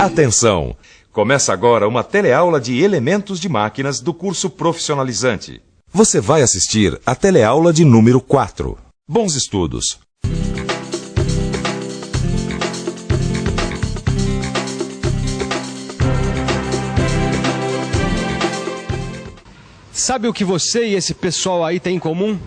Atenção! Começa agora uma teleaula de elementos de máquinas do curso profissionalizante. Você vai assistir a teleaula de número 4. Bons estudos! Sabe o que você e esse pessoal aí têm em comum?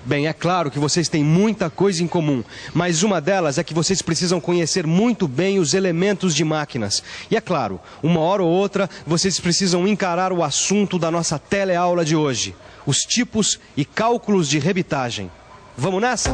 Bem, é claro que vocês têm muita coisa em comum, mas uma delas é que vocês precisam conhecer muito bem os elementos de máquinas. E é claro, uma hora ou outra, vocês precisam encarar o assunto da nossa teleaula de hoje: os tipos e cálculos de rebitagem. Vamos nessa?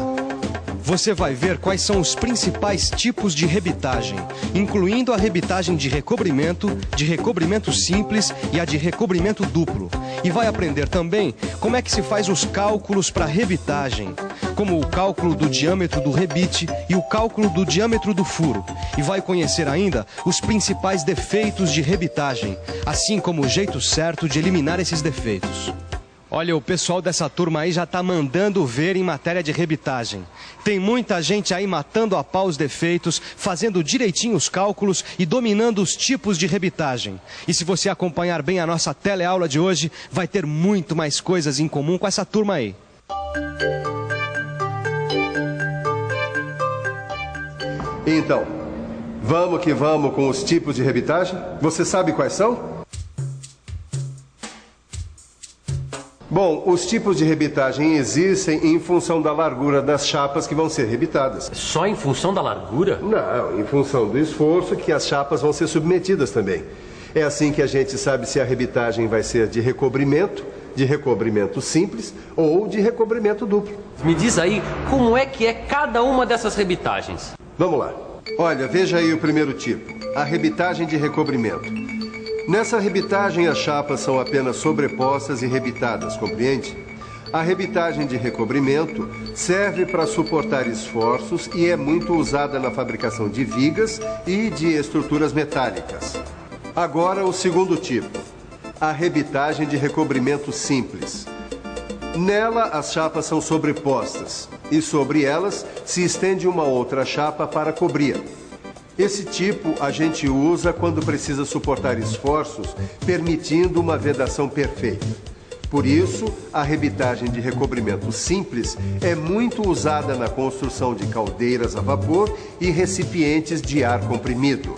Você vai ver quais são os principais tipos de rebitagem, incluindo a rebitagem de recobrimento simples e a de recobrimento duplo. E vai aprender também como é que se faz os cálculos para rebitagem, como o cálculo do diâmetro do rebite e o cálculo do diâmetro do furo. E vai conhecer ainda os principais defeitos de rebitagem, assim como o jeito certo de eliminar esses defeitos. Olha, o pessoal dessa turma aí já tá mandando ver em matéria de rebitagem. Tem muita gente aí matando a pau os defeitos, fazendo direitinho os cálculos e dominando os tipos de rebitagem. E se você acompanhar bem a nossa teleaula de hoje, vai ter muito mais coisas em comum com essa turma aí. Então, vamos que vamos com os tipos de rebitagem? Você sabe quais são? Bom, os tipos de rebitagem existem em função da largura das chapas que vão ser rebitadas. Só em função da largura? Não, em função do esforço que as chapas vão ser submetidas também. É assim que a gente sabe se a rebitagem vai ser de recobrimento simples ou de recobrimento duplo. Me diz aí, como é que é cada uma dessas rebitagens? Vamos lá. Olha, veja aí o primeiro tipo, a rebitagem de recobrimento. Nessa rebitagem, as chapas são apenas sobrepostas e rebitadas, compreende? A rebitagem de recobrimento serve para suportar esforços e é muito usada na fabricação de vigas e de estruturas metálicas. Agora, o segundo tipo, a rebitagem de recobrimento simples. Nela, as chapas são sobrepostas e sobre elas se estende uma outra chapa para cobrir. Esse tipo a gente usa quando precisa suportar esforços, permitindo uma vedação perfeita. Por isso, a rebitagem de recobrimento simples é muito usada na construção de caldeiras a vapor e recipientes de ar comprimido.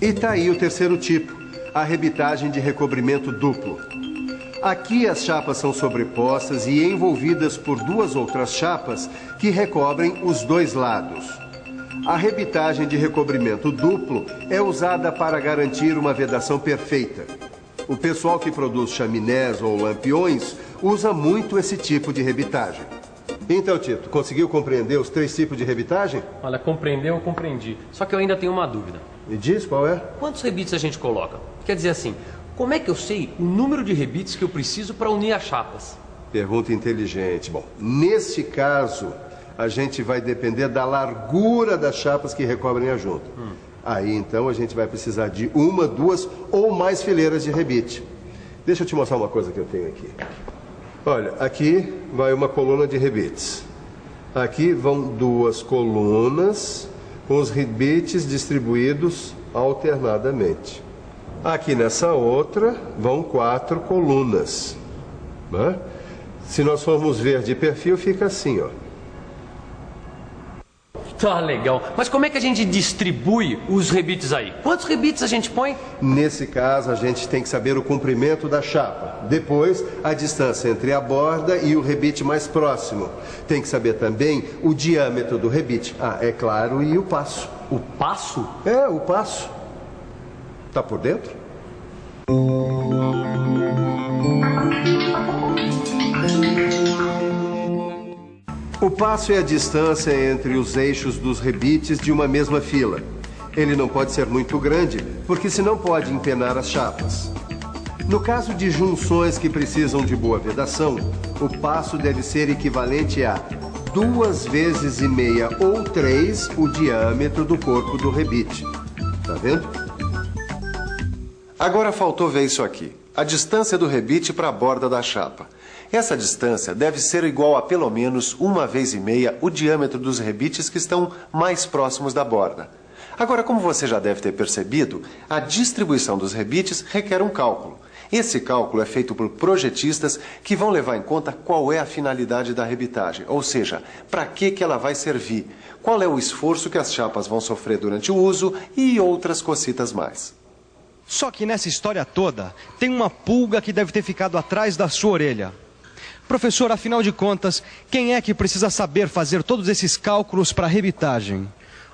E tá aí o terceiro tipo, a rebitagem de recobrimento duplo. Aqui as chapas são sobrepostas e envolvidas por duas outras chapas que recobrem os dois lados. A rebitagem de recobrimento duplo é usada para garantir uma vedação perfeita. O pessoal que produz chaminés ou lampiões usa muito esse tipo de rebitagem. Então, Tito, conseguiu compreender os três tipos de rebitagem? Olha, compreendeu, eu compreendi. Só que eu ainda tenho uma dúvida. Me diz qual é? Quantos rebites a gente coloca? Quer dizer assim, como é que eu sei o número de rebites que eu preciso para unir as chapas? Pergunta inteligente. Bom, neste caso, a gente vai depender da largura das chapas que recobrem a junta. Aí, então, a gente vai precisar de uma, duas ou mais fileiras de rebite. Deixa eu te mostrar uma coisa que eu tenho aqui. Olha, aqui vai uma coluna de rebites. Aqui vão duas colunas com os rebites distribuídos alternadamente. Aqui nessa outra vão 4 colunas. Né? Se nós formos ver de perfil, fica assim, ó. Tá legal. Mas como é que a gente distribui os rebites aí? Quantos rebites a gente põe? Nesse caso, a gente tem que saber o comprimento da chapa. Depois, a distância entre a borda e o rebite mais próximo. Tem que saber também o diâmetro do rebite. Ah, é claro, e o passo. O passo? É, o passo. Tá por dentro? O passo é a distância entre os eixos dos rebites de uma mesma fila. Ele não pode ser muito grande, porque senão pode empenar as chapas. No caso de junções que precisam de boa vedação, o passo deve ser equivalente a 2,5 vezes ou 3 o diâmetro do corpo do rebite. Tá vendo? Agora faltou ver isso aqui. A distância do rebite para a borda da chapa. Essa distância deve ser igual a pelo menos 1,5 vezes o diâmetro dos rebites que estão mais próximos da borda. Agora, como você já deve ter percebido, a distribuição dos rebites requer um cálculo. Esse cálculo é feito por projetistas que vão levar em conta qual é a finalidade da rebitagem, ou seja, para que ela vai servir, qual é o esforço que as chapas vão sofrer durante o uso e outras cocitas mais. Só que nessa história toda, tem uma pulga que deve ter ficado atrás da sua orelha. Professor, afinal de contas, quem é que precisa saber fazer todos esses cálculos para a rebitagem?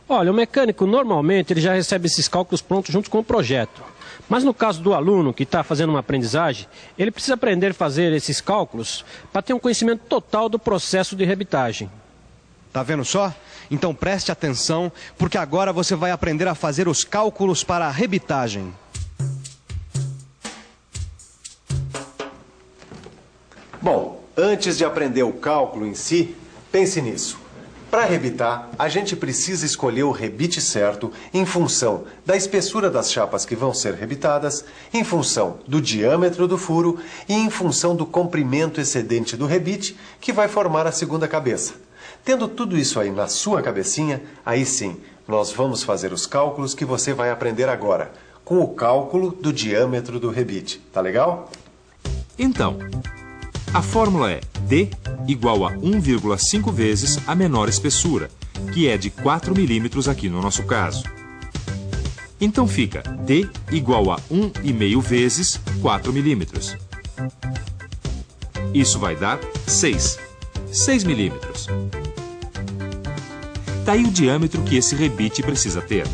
Olha, o mecânico normalmente ele já recebe esses cálculos prontos junto com o projeto. Mas no caso do aluno que está fazendo uma aprendizagem, ele precisa aprender a fazer esses cálculos para ter um conhecimento total do processo de rebitagem. Tá vendo só? Então preste atenção, porque agora você vai aprender a fazer os cálculos para a rebitagem. Bom, antes de aprender o cálculo em si, pense nisso. Para rebitar, a gente precisa escolher o rebite certo em função da espessura das chapas que vão ser rebitadas, em função do diâmetro do furo e em função do comprimento excedente do rebite que vai formar a segunda cabeça. Tendo tudo isso aí na sua cabecinha, aí sim, nós vamos fazer os cálculos que você vai aprender agora, com o cálculo do diâmetro do rebite. Tá legal? Então, a fórmula é D igual a 1,5 vezes a menor espessura, que é de 4 milímetros aqui no nosso caso. Então fica D igual a 1,5 vezes 4 milímetros. Isso vai dar 6 milímetros. Daí o diâmetro que esse rebite precisa ter.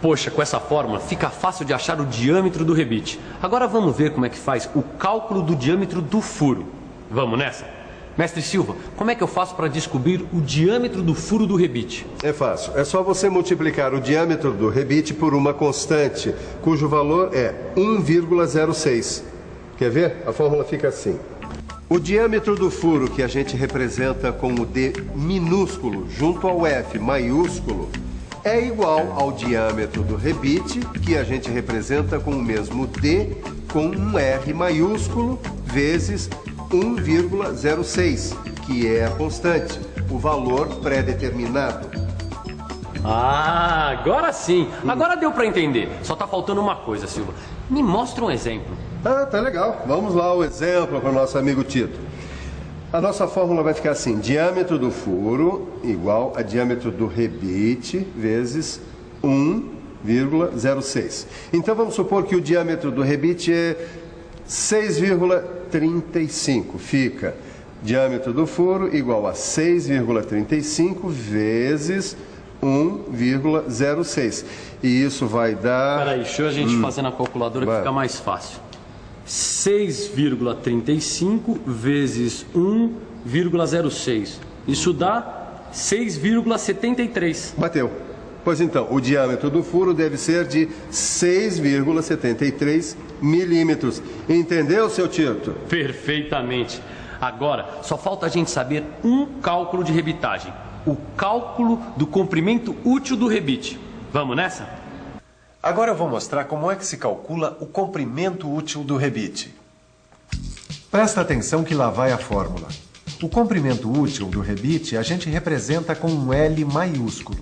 Poxa, com essa fórmula fica fácil de achar o diâmetro do rebite. Agora vamos ver como é que faz o cálculo do diâmetro do furo. Vamos nessa? Mestre Silva, como é que eu faço para descobrir o diâmetro do furo do rebite? É fácil. É só você multiplicar o diâmetro do rebite por uma constante, cujo valor é 1,06. Quer ver? A fórmula fica assim. O diâmetro do furo, que a gente representa com o D minúsculo junto ao F maiúsculo, é igual ao diâmetro do rebite, que a gente representa com o mesmo D com um R maiúsculo, vezes 1,06, que é a constante, o valor pré-determinado. Ah, agora sim. Agora deu para entender. Só tá faltando uma coisa, Silva. Me mostra um exemplo. Ah, tá legal. Vamos lá o exemplo para o nosso amigo Tito. A nossa fórmula vai ficar assim: diâmetro do furo igual a diâmetro do rebite vezes 1,06. Então vamos supor que o diâmetro do rebite é 6,35. Fica diâmetro do furo igual a 6,35 vezes 1,06. E isso vai dar... Peraí, deixa a gente fazer na calculadora que fica mais fácil. 6,35 vezes 1,06. Isso dá 6,73. Bateu. Pois então, o diâmetro do furo deve ser de 6,73 milímetros. Entendeu, seu Tito? Perfeitamente. Agora, só falta a gente saber um cálculo de rebitagem. O cálculo do comprimento útil do rebite. Vamos nessa? Agora eu vou mostrar como é que se calcula o comprimento útil do rebite. Presta atenção que lá vai a fórmula. O comprimento útil do rebite a gente representa com um L maiúsculo.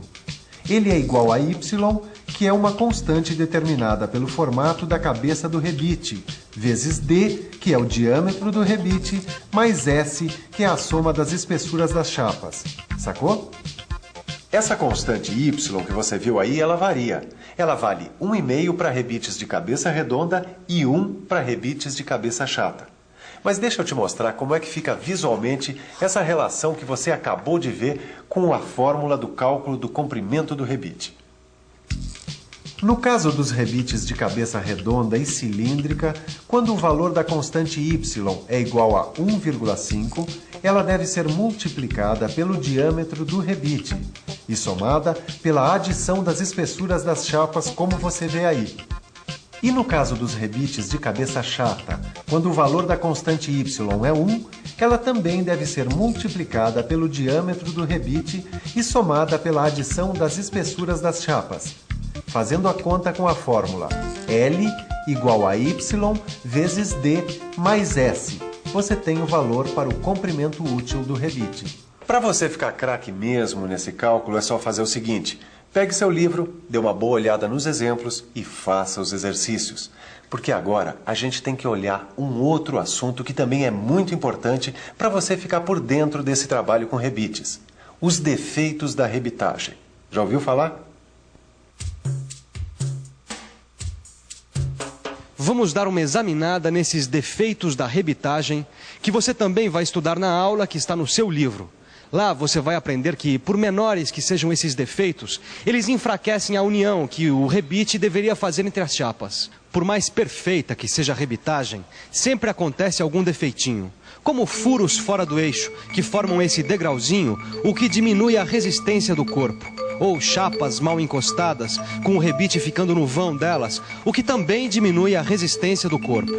Ele é igual a Y, que é uma constante determinada pelo formato da cabeça do rebite, vezes D, que é o diâmetro do rebite, mais S, que é a soma das espessuras das chapas. Sacou? Essa constante Y que você viu aí, ela varia. Ela vale 1,5 para rebites de cabeça redonda e 1 para rebites de cabeça chata. Mas deixa eu te mostrar como é que fica visualmente essa relação que você acabou de ver com a fórmula do cálculo do comprimento do rebite. No caso dos rebites de cabeça redonda e cilíndrica, quando o valor da constante y é igual a 1,5, ela deve ser multiplicada pelo diâmetro do rebite e somada pela adição das espessuras das chapas, como você vê aí. E no caso dos rebites de cabeça chata, quando o valor da constante y é 1, ela também deve ser multiplicada pelo diâmetro do rebite e somada pela adição das espessuras das chapas, fazendo a conta com a fórmula L igual a Y vezes D mais S. Você tem o valor para o comprimento útil do rebite. Para você ficar craque mesmo nesse cálculo, é só fazer o seguinte: Pegue seu livro, dê uma boa olhada nos exemplos e faça os exercícios. Porque agora a gente tem que olhar um outro assunto que também é muito importante para você ficar por dentro desse trabalho com rebites. Os defeitos da rebitagem. Já ouviu falar? Vamos dar uma examinada nesses defeitos da rebitagem, que você também vai estudar na aula que está no seu livro. Lá você vai aprender que, por menores que sejam esses defeitos, eles enfraquecem a união que o rebite deveria fazer entre as chapas. Por mais perfeita que seja a rebitagem, sempre acontece algum defeitinho, como furos fora do eixo, que formam esse degrauzinho, o que diminui a resistência do corpo, ou chapas mal encostadas, com o rebite ficando no vão delas, o que também diminui a resistência do corpo.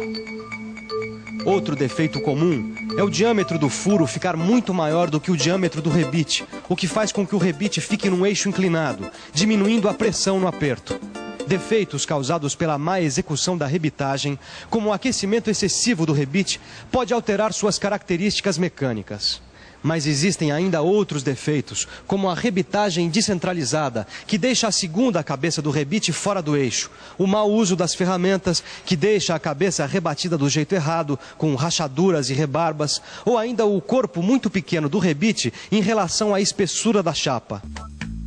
Outro defeito comum é o diâmetro do furo ficar muito maior do que o diâmetro do rebite, o que faz com que o rebite fique num eixo inclinado, diminuindo a pressão no aperto. Defeitos causados pela má execução da rebitagem, como o aquecimento excessivo do rebite, pode alterar suas características mecânicas. Mas existem ainda outros defeitos, como a rebitagem descentralizada, que deixa a segunda cabeça do rebite fora do eixo, o mau uso das ferramentas, que deixa a cabeça rebatida do jeito errado, com rachaduras e rebarbas, ou ainda o corpo muito pequeno do rebite em relação à espessura da chapa.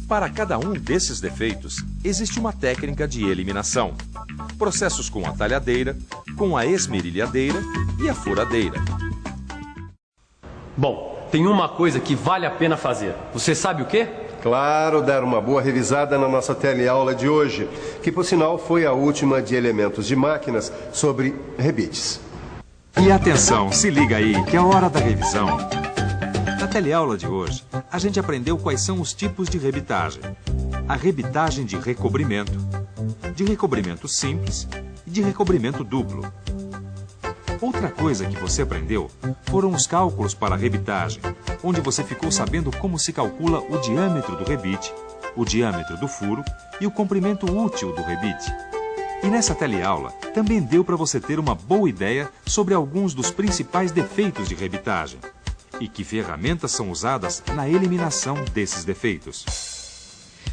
Para cada um desses defeitos, existe uma técnica de eliminação. Processos com a talhadeira, com a esmerilhadeira e a furadeira. Bom, tem uma coisa que vale a pena fazer. Você sabe o quê? Claro, dar uma boa revisada na nossa teleaula de hoje, que por sinal foi a última de elementos de máquinas sobre rebites. E atenção, se liga aí, que é a hora da revisão. Na teleaula de hoje, a gente aprendeu quais são os tipos de rebitagem. A rebitagem de recobrimento simples e de recobrimento duplo. Outra coisa que você aprendeu foram os cálculos para a rebitagem, onde você ficou sabendo como se calcula o diâmetro do rebite, o diâmetro do furo e o comprimento útil do rebite. E nessa teleaula também deu para você ter uma boa ideia sobre alguns dos principais defeitos de rebitagem e que ferramentas são usadas na eliminação desses defeitos.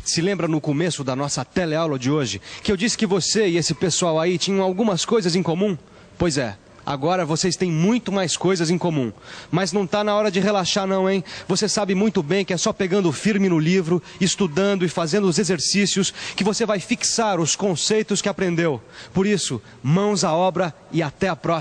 Se lembra no começo da nossa teleaula de hoje que eu disse que você e esse pessoal aí tinham algumas coisas em comum? Pois é. Agora vocês têm muito mais coisas em comum. Mas não está na hora de relaxar não, hein? Você sabe muito bem que é só pegando firme no livro, estudando e fazendo os exercícios que você vai fixar os conceitos que aprendeu. Por isso, mãos à obra e até a próxima.